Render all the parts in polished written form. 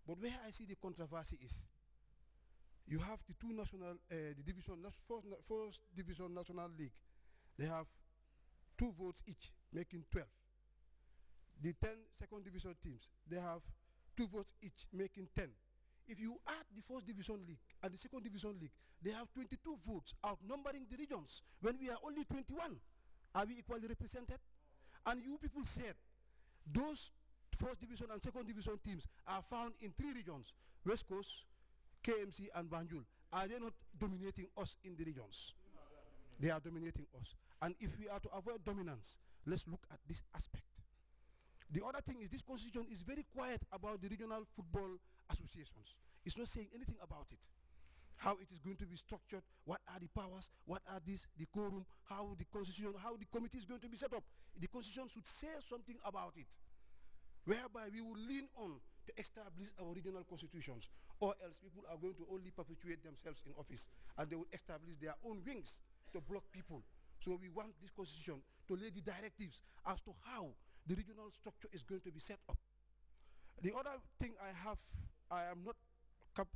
But where I see the controversy is, you have the two national, the division, first division national league. They have 2 votes each, making 12. The 10 second division teams, they have 2 votes each, making 10. If you add the first division league and the second division league, they have 22 votes, outnumbering the regions, when we are only 21. Are we equally represented? And you people said those first division and second division teams are found in 3 regions: West Coast, KMC, and Banjul. Are they not dominating us in the regions? They are dominating us. And if we are to avoid dominance, let's look at this aspect. The other thing is, this constitution is very quiet about the regional football associations. It's not saying anything about it. How it is going to be structured, what are the powers, what are this, the quorum, how the constitution, how the committee is going to be set up. The constitution should say something about it, whereby we will lean on to establish our regional constitutions, or else people are going to only perpetuate themselves in office, and they will establish their own wings to block people. So we want this constitution to lay the directives as to how the regional structure is going to be set up. The other thing I am not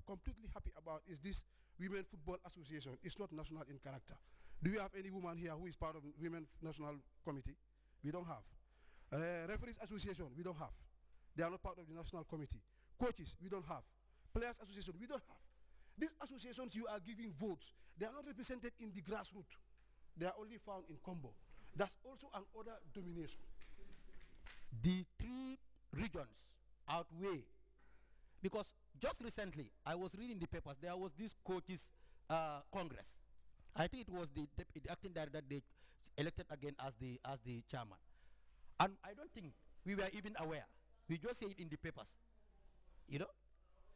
completely happy about is this Women Football Association. It's not national in character. Do we have any woman here who is part of Women National Committee? We don't have. Referees Association, we don't have. They are not part of the national committee. Coaches, we don't have. Players Association, we don't have. These associations you are giving votes, they are not represented in the grassroots. They are only found in combo. That's also another domination. The 3 regions outweigh, because just recently I was reading the papers, there was this coaches congress. I think it was the acting director that they elected again as the chairman. And I don't think we were even aware. We just say it in the papers, you know.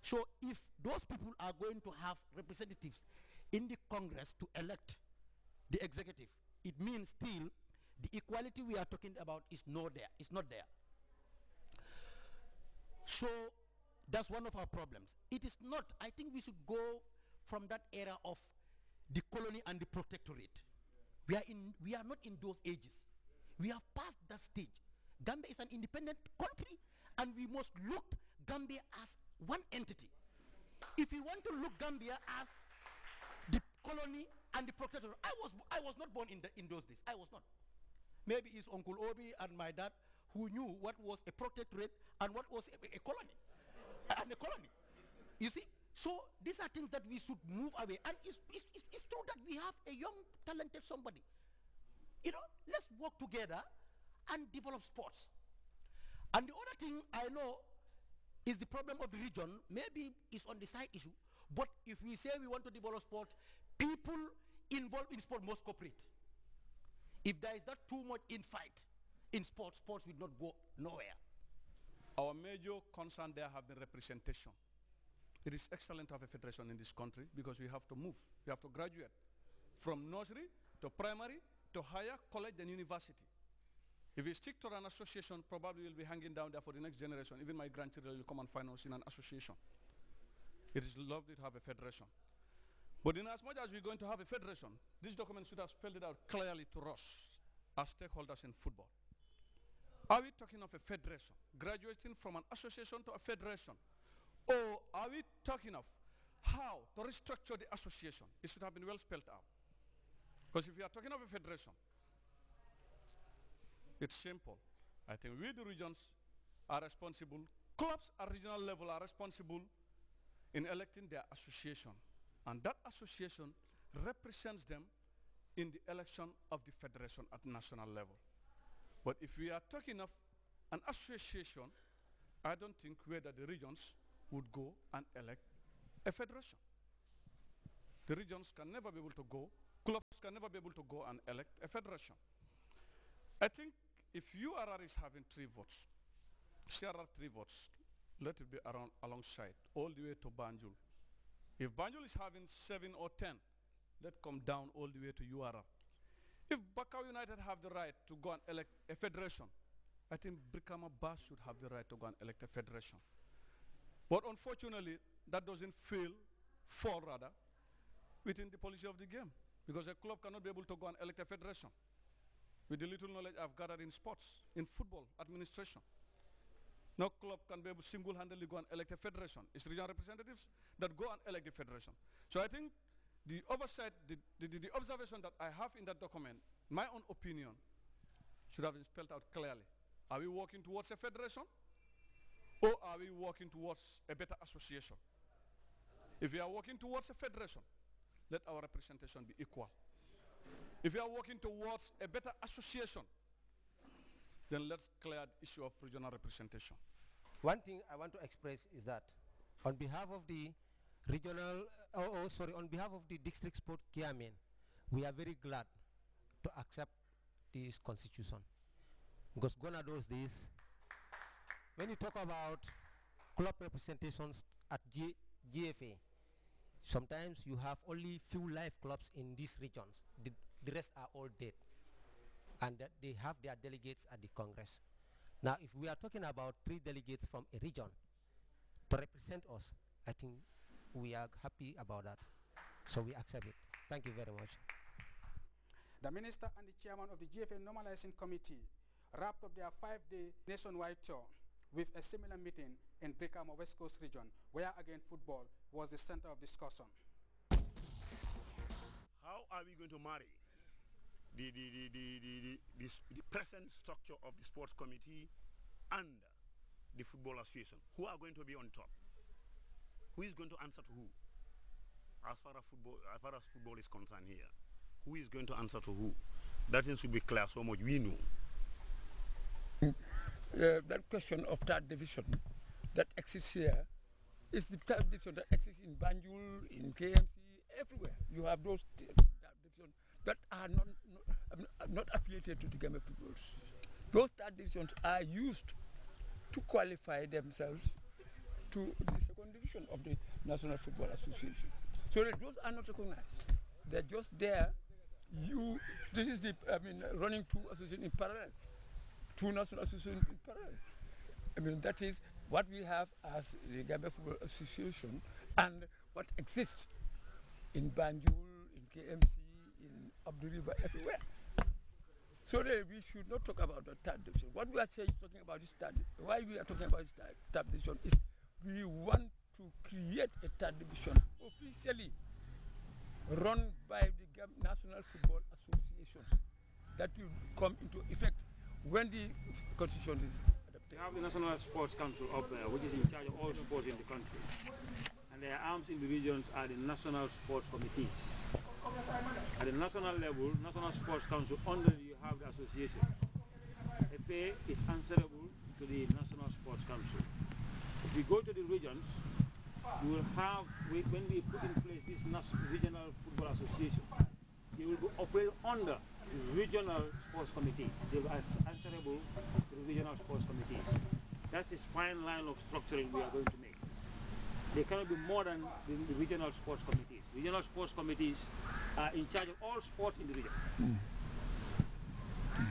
So if those people are going to have representatives in the Congress to elect the executive, it means still the equality we are talking about is not there. It's not there. So that's one of our problems. It is not, I think we should go from that era of the colony and the protectorate. We are not in those ages. We have passed that stage. Gambia is an independent country, and we must look Gambia as one entity. If we want to look Gambia as the colony and the protectorate, I was not born in those days. I was not. Maybe it's Uncle Obi and my dad who knew what was a protectorate and what was a colony. And a colony. You see? So these are things that we should move away. And it's true that we have a young, talented somebody. You know, let's work together and develop sports. And the other thing I know is the problem of the region. Maybe it's on the side issue. But if we say we want to develop sport, people involved in sport must cooperate. If there is not too much infight in sports, sports will not go nowhere. Our major concern there have been representation. It is excellent to have a federation in this country because we have to move. We have to graduate from nursery to primary to higher college and university. If we stick to an association, probably we'll be hanging down there for the next generation. Even my grandchildren will come and find us in an association. It is lovely to have a federation. But in as much as we're going to have a federation, this document should have spelled it out clearly to us as stakeholders in football. Are we talking of a federation, graduating from an association to a federation? Or are we talking of how to restructure the association? It should have been well spelled out. Because if we are talking of a federation, it's simple. I think we, the regions, are responsible. Clubs at regional level are responsible in electing their association. And that association represents them in the election of the federation at national level. But if we are talking of an association, I don't think whether the regions would go and elect a federation. The regions can never be able to go, clubs can never be able to go and elect a federation. I think if URR is having 3 votes, CRR 3 votes, let it be around alongside, all the way to Banjul. If Banjul is having 7 or 10, let come down all the way to URR. If Bakau United have the right to go and elect a federation, I think Brikama Bas should have the right to go and elect a federation. But unfortunately, that doesn't fall rather, within the policy of the game. Because a club cannot be able to go and elect a federation. With the little knowledge I've gathered in sports, in football, administration. No club can be able to single-handedly go and elect a federation. It's regional representatives that go and elect the federation. So I think the oversight, the observation that I have in that document, my own opinion, should have been spelled out clearly. Are we working towards a federation, or are we working towards a better association? If we are working towards a federation, let our representation be equal. If we are working towards a better association, then let's clear the issue of regional representation. One thing I want to express is that on behalf of the regional, on behalf of the district sport chairman, we are very glad to accept this constitution. Because gone are those days, when you talk about club representations at GFA, sometimes you have only few live clubs in these regions. The rest are all dead. And that they have their delegates at the Congress. Now, if we are talking about 3 delegates from a region to represent us, I think we are happy about that. So we accept it. Thank you very much. The minister and the chairman of the GFA Normalizing Committee wrapped up their 5-day nationwide tour with a similar meeting in Brikama West Coast region, where again football was the center of discussion. How are we going to marry the present structure of the sports committee and the football association? Who are going to be on top? Who is going to answer to who? As far as football is concerned here, who is going to answer to who? That thing should be clear so much we know. That question of third division that exists here is the third division that exists in Banjul, in KMC, everywhere. You have those third divisions that are not affiliated to the Gambia Football Association. Those third divisions are used to qualify themselves to the second division of the National Football Association. So those are not recognized. They're just there. This is the, running 2 associations in parallel. 2 national associations in parallel. That is what we have as the Gambia Football Association and what exists in Banjul, in KMC, in Abdul River, everywhere. So we should not talk about the third division. What we are talking about is why we are talking about this third division is we want to create a third division officially run by the National Football Associations that will come into effect when the constitution is adopted. We have the National Sports Council up there, which is in charge of all sports in the country. And their arms in the regions are the National Sports Committees. At the national level, National Sports Council, under you have the association. FA is answerable to the National Sports Council. If we go to the regions, we will have, when we put in place this regional football association, they will operate under the regional sports committee. They will be answerable to the regional sports committees. That's this fine line of structuring we are going to make. They cannot be more than the regional sports committees. Regional sports committees are in charge of all sports in the region.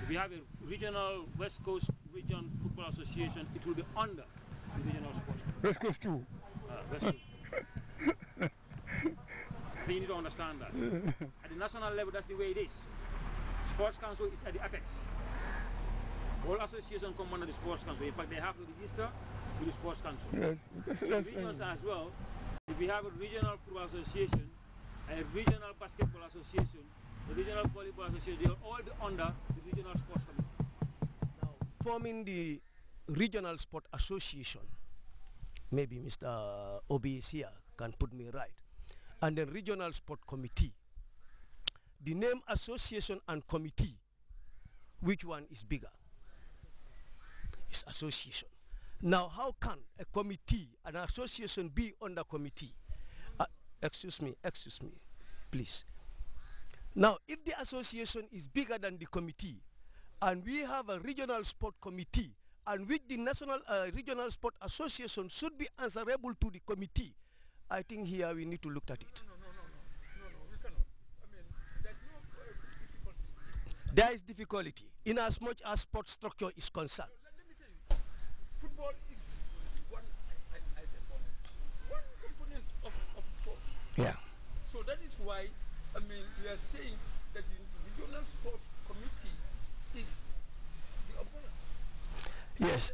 If we have a regional West Coast Region Football Association, it will be under the regional sports committee. West Coast too. West Coast. You need to understand that. At the national level, that's the way it is. Sports Council is at the apex. All associations come under the Sports Council. In fact, they have to register with the Sports Council. Yes, that's regions as well. If we have a regional football association, a regional basketball association, a regional volleyball association, they will all be under the regional sports committee. Now, forming the regional sport association, maybe Mr. Obi is here, can put me right, and the regional sport committee. The name association and committee, which one is bigger? It's association. Now, how can a committee, an association be under committee? Excuse me, please. Now, if the association is bigger than the committee, and we have a regional sport committee, and which the national regional sport association should be answerable to the committee, I think here we need to look at it. No, we cannot. There's no difficulty. There is difficulty in as much as sports structure is concerned. Let me tell you, football is one component of sports. Yeah. So that is why, we are saying that the regional sports committee is the umbrella. Yes.